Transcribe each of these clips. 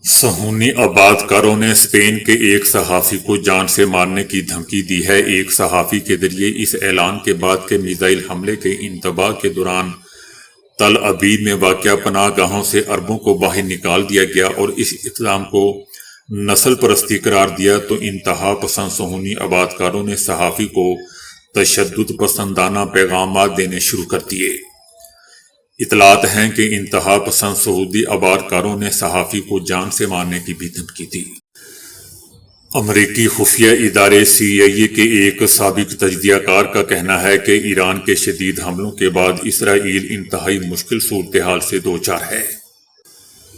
صہیونی آباد کاروں نے اسپین کے ایک صحافی کو جان سے مارنے کی دھمکی دی ہے۔ ایک صحافی کے ذریعے اس اعلان کے بعد کہ میزائل حملے کے انتباہ کے دوران تل ابیب میں واقع پناہ گاہوں سے اربوں کو باہر نکال دیا گیا اور اس اقدام کو نسل پرستی قرار دیا، تو انتہا پسند صہیونی آباد کاروں نے صحافی کو تشدد پسندانہ پیغامات دینے شروع کر دیے۔ اطلاعات ہیں کہ انتہا پسند صہیونی آباد کاروں نے صحافی کو جان سے مارنے کی بھی دھمکی دی۔ امریکی خفیہ ادارے CIA کے ایک سابق تجزیہ کار کا کہنا ہے کہ ایران کے شدید حملوں کے بعد اسرائیل انتہائی مشکل صورتحال سے دوچار ہے۔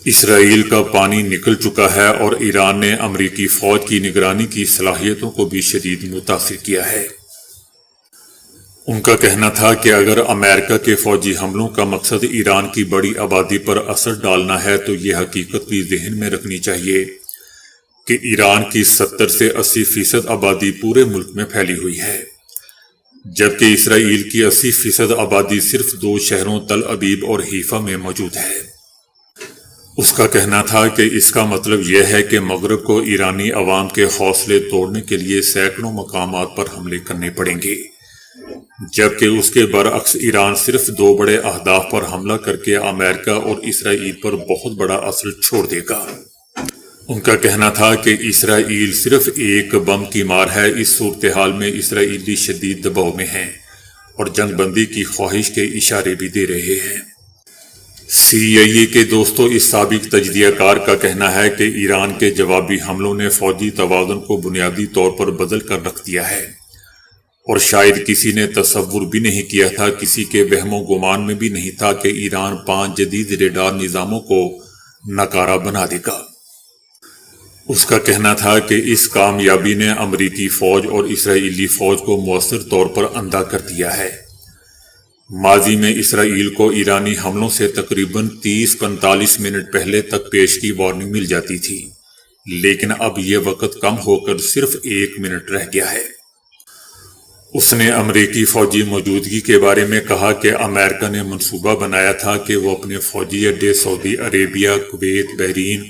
اسرائیل کا پانی نکل چکا ہے اور ایران نے امریکی فوج کی نگرانی کی صلاحیتوں کو بھی شدید متاثر کیا ہے۔ ان کا کہنا تھا کہ اگر امریکہ کے فوجی حملوں کا مقصد ایران کی بڑی آبادی پر اثر ڈالنا ہے تو یہ حقیقت بھی ذہن میں رکھنی چاہیے کہ ایران کی 70 سے 80% آبادی پورے ملک میں پھیلی ہوئی ہے، جبکہ اسرائیل کی 80% آبادی صرف 2 شہروں تل ابیب اور حیفا میں موجود ہے۔ اس کا کہنا تھا کہ اس کا مطلب یہ ہے کہ مغرب کو ایرانی عوام کے حوصلے توڑنے کے لیے سینکڑوں مقامات پر حملے کرنے پڑیں گے، جبکہ اس کے برعکس ایران صرف 2 بڑے اہداف پر حملہ کر کے امریکہ اور اسرائیل پر بہت بڑا اثر چھوڑ دے گا۔ ان کا کہنا تھا کہ اسرائیل صرف ایک بم کی مار ہے۔ اس صورتحال میں اسرائیلی شدید دباؤ میں ہیں اور جنگ بندی کی خواہش کے اشارے بھی دے رہے ہیں۔ CIA کے دوستوں، اس سابق تجزیہ کار کا کہنا ہے کہ ایران کے جوابی حملوں نے فوجی توازن کو بنیادی طور پر بدل کر رکھ دیا ہے، اور شاید کسی نے تصور بھی نہیں کیا تھا، کسی کے وہم و گمان میں بھی نہیں تھا کہ ایران 5 جدید ریڈار نظاموں کو ناکارہ بنا دے گا۔ اس کا کہنا تھا کہ اس کامیابی نے امریکی فوج اور اسرائیلی فوج کو مؤثر طور پر اندھا کر دیا ہے۔ ماضی میں اسرائیل کو ایرانی حملوں سے تقریباً 30-45 منٹ پہلے تک پیشگی وارننگ مل جاتی تھی، لیکن اب یہ وقت کم ہو کر صرف 1 منٹ رہ گیا ہے۔ اس نے امریکی فوجی موجودگی کے بارے میں کہا کہ امریکہ نے منصوبہ بنایا تھا کہ وہ اپنے فوجی اڈے سعودی عربیہ، کویت، بحرین،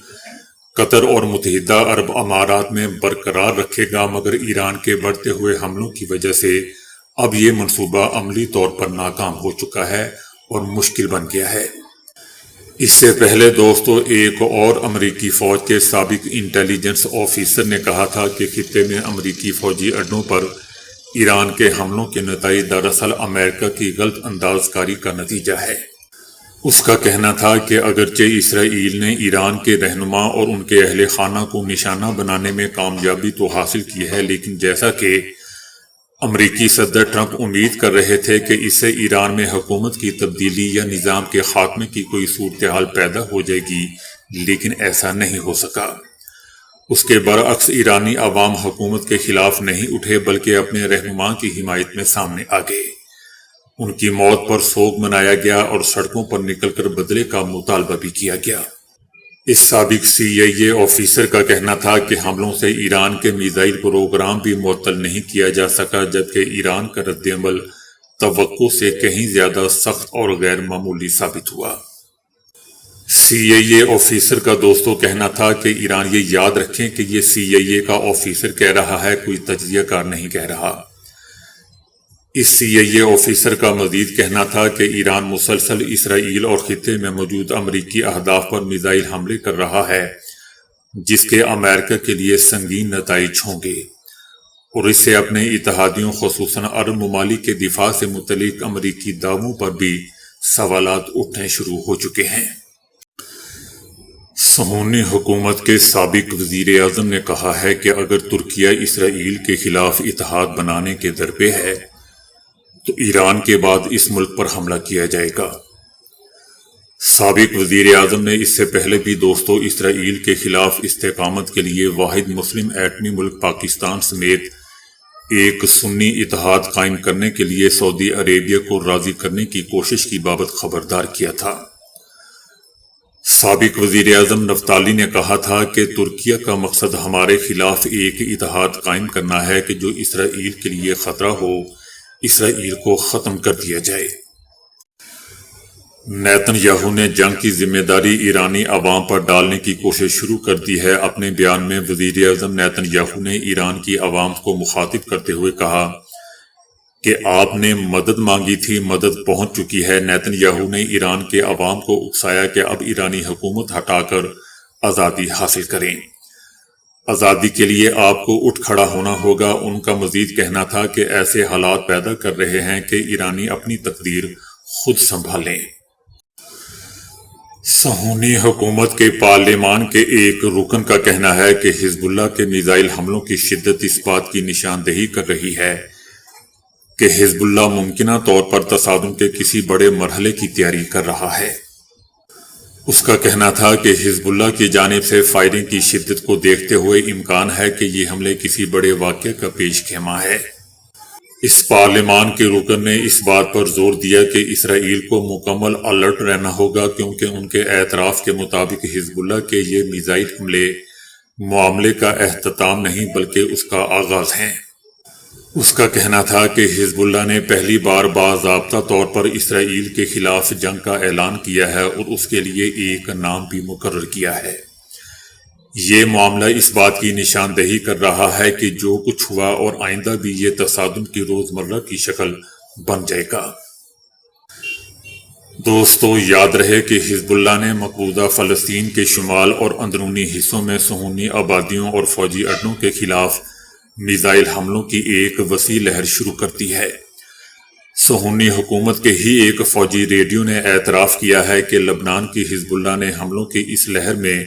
قطر اور متحدہ عرب امارات میں برقرار رکھے گا، مگر ایران کے بڑھتے ہوئے حملوں کی وجہ سے اب یہ منصوبہ عملی طور پر ناکام ہو چکا ہے اور مشکل بن گیا ہے۔ اس سے پہلے دوستو، ایک اور امریکی فوج کے سابق انٹیلیجنس آفیسر نے کہا تھا کہ خطے میں امریکی فوجی اڈوں پر ایران کے حملوں کے نتائج دراصل امریکہ کی غلط انداز کاری کا نتیجہ ہے۔ اس کا کہنا تھا کہ اگرچہ اسرائیل نے ایران کے رہنما اور ان کے اہل خانہ کو نشانہ بنانے میں کامیابی تو حاصل کی ہے، لیکن جیسا کہ امریکی صدر ٹرمپ امید کر رہے تھے کہ اس سے ایران میں حکومت کی تبدیلی یا نظام کے خاتمے کی کوئی صورتحال پیدا ہو جائے گی، لیکن ایسا نہیں ہو سکا۔ اس کے برعکس ایرانی عوام حکومت کے خلاف نہیں اٹھے بلکہ اپنے رہنما کی حمایت میں سامنے آ گئے۔ ان کی موت پر سوگ منایا گیا اور سڑکوں پر نکل کر بدلے کا مطالبہ بھی کیا گیا۔ اس سابق CIA آفیسر کا کہنا تھا کہ حملوں سے ایران کے میزائل پروگرام بھی معطل نہیں کیا جا سکا، جبکہ ایران کا رد عمل توقع سے کہیں زیادہ سخت اور غیر معمولی ثابت ہوا۔ CIA آفیسر کا دوستوں کہنا تھا کہ ایران یہ یاد رکھیں کہ یہ CIA کا آفیسر کہہ رہا ہے، کوئی تجزیہ کار نہیں کہہ رہا۔ اس CIA آفیسر کا مزید کہنا تھا کہ ایران مسلسل اسرائیل اور خطے میں موجود امریکی اہداف پر میزائل حملے کر رہا ہے، جس کے امریکہ کے لیے سنگین نتائج ہوں گے، اور اس سے اپنے اتحادیوں خصوصاً عرب ممالک کے دفاع سے متعلق امریکی دعووں پر بھی سوالات اٹھنے شروع ہو چکے ہیں۔ صہیونی حکومت کے سابق وزیر اعظم نے کہا ہے کہ اگر ترکیہ اسرائیل کے خلاف اتحاد بنانے کے درپے ہے تو ایران کے بعد اس ملک پر حملہ کیا جائے گا۔ سابق وزیر اعظم نے اس سے پہلے بھی دوستوں اسرائیل کے خلاف استقامت کے لیے واحد مسلم ایٹمی ملک پاکستان سمیت ایک سنی اتحاد قائم کرنے کے لیے سعودی عربیہ کو راضی کرنے کی کوشش کی بابت خبردار کیا تھا۔ سابق وزیر اعظم نفتالی نے کہا تھا کہ ترکیہ کا مقصد ہمارے خلاف ایک اتحاد قائم کرنا ہے کہ جو اسرائیل کے لیے خطرہ ہو، اسرائیل کو ختم کر دیا جائے۔ نیتن یاہو نے جنگ کی ذمہ داری ایرانی عوام پر ڈالنے کی کوشش شروع کر دی ہے۔ اپنے بیان میں وزیر اعظم نیتن یاہو نے ایران کی عوام کو مخاطب کرتے ہوئے کہا کہ آپ نے مدد مانگی تھی، مدد پہنچ چکی ہے۔ نیتن یاہو نے ایران کے عوام کو اکسایا کہ اب ایرانی حکومت ہٹا کر آزادی حاصل کریں۔ آزادی کے لیے آپ کو اٹھ کھڑا ہونا ہوگا۔ ان کا مزید کہنا تھا کہ ایسے حالات پیدا کر رہے ہیں کہ ایرانی اپنی تقدیر خود سنبھالیں۔ صہیونی حکومت کے پارلیمان کے ایک رکن کا کہنا ہے کہ حزب اللہ کے میزائل حملوں کی شدت اس بات کی نشاندہی کر رہی ہے کہ حزب اللہ ممکنہ طور پر تصادم کے کسی بڑے مرحلے کی تیاری کر رہا ہے۔ اس کا کہنا تھا کہ حزب اللہ کی جانب سے فائرنگ کی شدت کو دیکھتے ہوئے امکان ہے کہ یہ حملے کسی بڑے واقعے کا پیش خیمہ ہے۔ اس پارلیمان کے رکن نے اس بات پر زور دیا کہ اسرائیل کو مکمل الرٹ رہنا ہوگا، کیونکہ ان کے اعتراف کے مطابق حزب اللہ کے یہ میزائل حملے معاملے کا اختتام نہیں بلکہ اس کا آغاز ہیں۔ اس کا کہنا تھا کہ حزب اللہ نے پہلی بار باضابطہ طور پر اسرائیل کے خلاف جنگ کا اعلان کیا ہے اور اس کے لیے ایک نام بھی مقرر کیا ہے۔ یہ معاملہ اس بات کی نشاندہی کر رہا ہے کہ جو کچھ ہوا اور آئندہ بھی یہ تصادم کی روزمرہ کی شکل بن جائے گا۔ دوستو، یاد رہے کہ حزب اللہ نے مقبوضہ فلسطین کے شمال اور اندرونی حصوں میں صہیونی آبادیوں اور فوجی اڈوں کے خلاف میزائل حملوں کی ایک وسیع لہر شروع کر دی ہے۔ صہیونی حکومت کے ہی ایک فوجی ریڈیو نے اعتراف کیا ہے کہ لبنان کی حزب اللہ نے حملوں کی اس لہر میں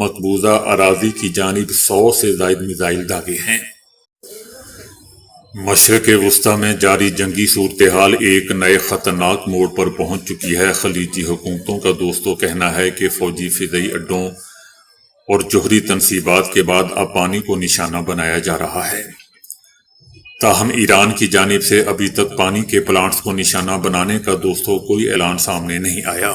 مقبوضہ اراضی کی جانب 100 سے زائد میزائل داغے ہیں۔ مشرق وسطی میں جاری جنگی صورتحال ایک نئے خطرناک موڑ پر پہنچ چکی ہے۔ خلیجی حکومتوں کا دوستوں کہنا ہے کہ فوجی فضائی اڈوں اور جوہری تنصیبات کے بعد اب پانی کو نشانہ بنایا جا رہا ہے۔ تاہم ایران کی جانب سے ابھی تک پانی کے پلانٹس کو نشانہ بنانے کا دوستوں کوئی اعلان سامنے نہیں آیا۔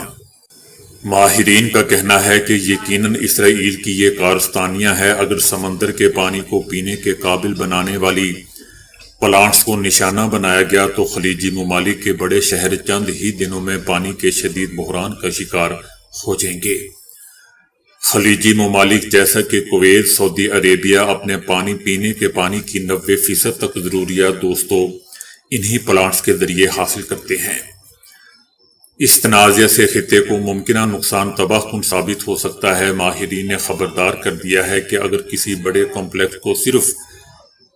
ماہرین کا کہنا ہے کہ یقیناً اسرائیل کی یہ کارستانیاں ہے۔ اگر سمندر کے پانی کو پینے کے قابل بنانے والی پلانٹس کو نشانہ بنایا گیا تو خلیجی ممالک کے بڑے شہر چند ہی دنوں میں پانی کے شدید بحران کا شکار ہو جائیں گے۔ خلیجی ممالک جیسا کہ کویت، سعودی عربیہ اپنے پینے کے پانی کی 90% تک ضروریات دوستوں انہی پلانٹس کے ذریعے حاصل کرتے ہیں۔ اس تنازع سے خطے کو ممکنہ نقصان تباہ کن ثابت ہو سکتا ہے۔ ماہرین نے خبردار کر دیا ہے کہ اگر کسی بڑے کمپلیکس کو صرف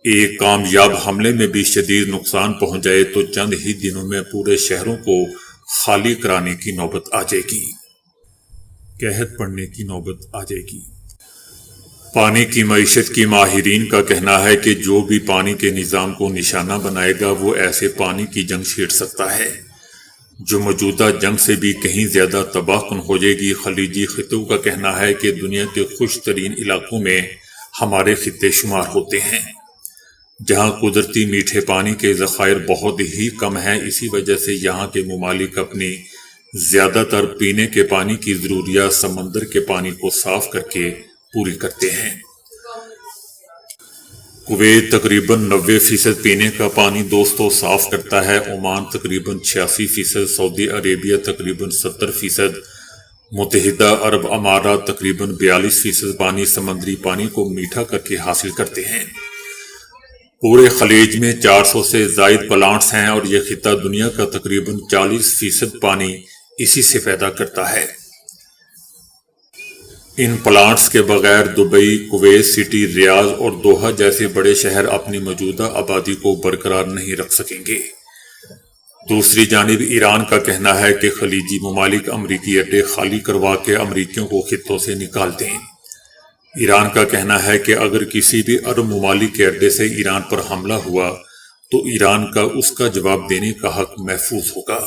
ایک کامیاب حملے میں بھی شدید نقصان پہنچ جائے تو چند ہی دنوں میں پورے شہروں کو خالی کرانے کی نوبت آ جائے گی، قحط پڑنے کی نوبت آ جائے گی۔ پانی کی معیشت کی ماہرین کا کہنا ہے کہ جو بھی پانی کے نظام کو نشانہ بنائے گا وہ ایسے پانی کی جنگ چھیڑ سکتا ہے جو موجودہ جنگ سے بھی کہیں زیادہ تباہ کن ہو جائے گی۔ خلیجی خطوں کا کہنا ہے کہ دنیا کے خشک ترین علاقوں میں ہمارے خطے شمار ہوتے ہیں، جہاں قدرتی میٹھے پانی کے ذخائر بہت ہی کم ہیں۔ اسی وجہ سے یہاں کے ممالک اپنی زیادہ تر پینے کے پانی کی ضروریات سمندر کے پانی کو صاف کر کے پوری کرتے ہیں۔ کویت تقریباً 90% پینے کا پانی دوستوں صاف کرتا ہے، عمان تقریباً 86%، سعودی عربیہ تقریباً 70%، متحدہ عرب امارات تقریباً 42% پانی سمندری پانی کو میٹھا کر کے حاصل کرتے ہیں۔ پورے خلیج میں 400 سے زائد پلانٹس ہیں اور یہ خطہ دنیا کا تقریباً 40% پانی اسی سے پیدا کرتا ہے۔ ان پلانٹس کے بغیر دبئی، کویت سٹی، ریاض اور دوحہ جیسے بڑے شہر اپنی موجودہ آبادی کو برقرار نہیں رکھ سکیں گے۔ دوسری جانب ایران کا کہنا ہے کہ خلیجی ممالک امریکی اڈے خالی کروا کے امریکیوں کو خطوں سے نکال دیں۔ ایران کا کہنا ہے کہ اگر کسی بھی عرب ممالک کے اڈے سے ایران پر حملہ ہوا تو ایران کا اس کا جواب دینے کا حق محفوظ ہوگا۔